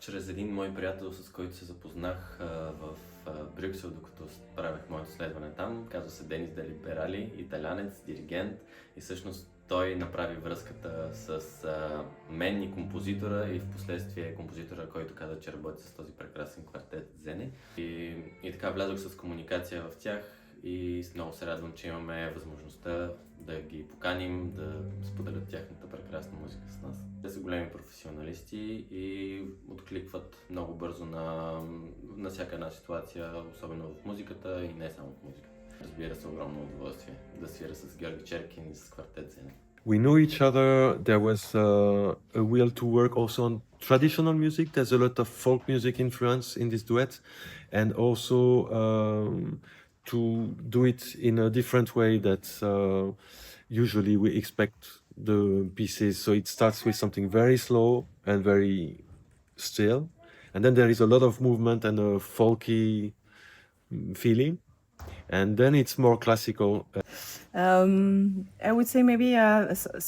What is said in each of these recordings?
чрез един мой приятел, с който се запознах в Брюксел, докато правех моето следване там. Казва се Денис Делиберали, италянец, диригент, и всъщност той направи връзката с мен и композитора, и в последствие композитора, който каза, че работи с този прекрасен квартет Зenne. И така влязох с комуникация в тях и много се радвам, че имаме възможността да ги поканим, да споделят тяхната прекрасна музика с нас. Те са големи професионалисти и откликват много бързо на всяка една ситуация, особено в музиката и не само в музиката. Разбира се, огромно удоволствие да свира с Георги Черкин и с квартет Зenne. We know each other. There was a will to work also on traditional music. There's a lot of folk music influence in this duet, and also to do it in a different way that usually we expect the pieces. So it starts with something very slow and very still, and then there is a lot of movement and a folky feeling, and then it's more classical. I would say maybe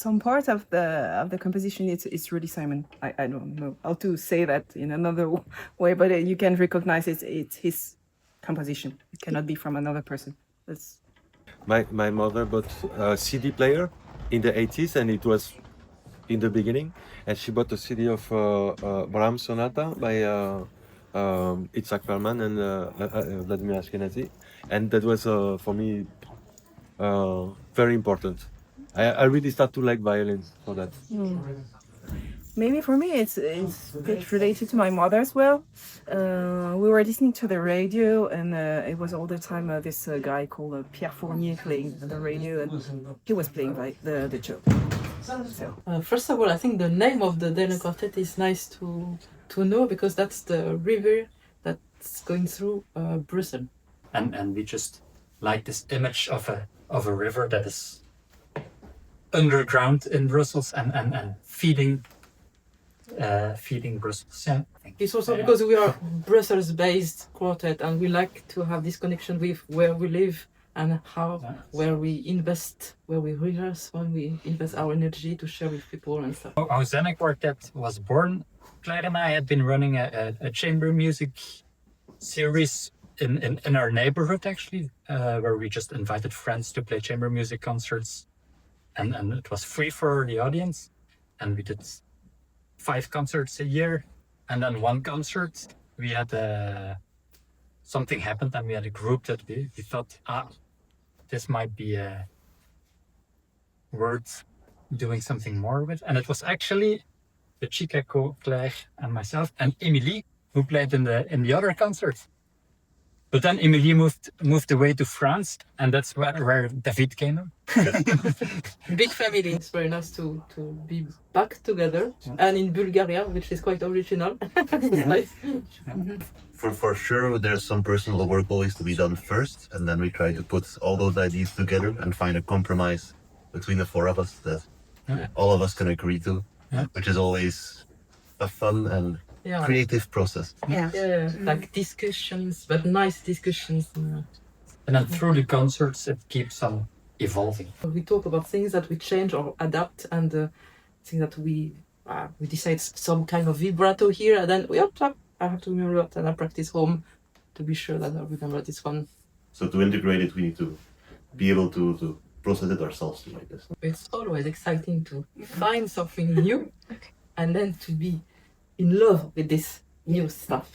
some part of the composition it's really Simon. I don't know how to say that in another way, but you can recognize it's his composition. It cannot be from another person. That's... My mother bought a CD player in the 80s, and it was in the beginning, and she bought a CD of Brahms Sonata by Itzhak Perlman and Vladimir Ashkenazy, and that was for me very important. I really start to like violins for that. Maybe for me it's a bit related to my mother as well. We were listening to the radio, and it was all the time this guy called Pierre Fournier playing the radio, and he was playing like the joke. So. First of all, I think the name of the Zenne Quartet is nice to know, because that's the river that's going through Brussels. And we just like this image of a river that is underground in Brussels and feeding Brussels. Yeah. It's also because we are Brussels-based quartet, and we like to have this connection with where we live and where we invest, where we rehearse, when we invest our energy to share with people and stuff. Our Zenne Quartet was born. Claire and I had been running a chamber music series in our neighborhood, actually, where we just invited friends to play chamber music concerts, and it was free for the audience, and we did 5 concerts a year, and then one concert we had something happened, and we had a group that we thought, this might be worth doing something more with, and it was actually the Chicago, Claire and myself and Emilie who played in the other concert. But then Emilie moved away to France, and that's where David came in. Big family. It's very nice to be back together, and in Bulgaria, which is quite original. It's nice. For sure, there's some personal work always to be done first, and then we try to put all those ideas together and find a compromise between the 4 of us that all of us can agree to, which is always a fun and creative process. Like discussions, but nice discussions. And then through the concerts, it keeps on evolving. We talk about things that we change or adapt, and things that we decide some kind of vibrato here, and then I have to remember that, and I practice home to be sure that I remember this one. So to integrate it, we need to be able to process it ourselves like this. It's always exciting to find something new, and then to be in love with this new stuff.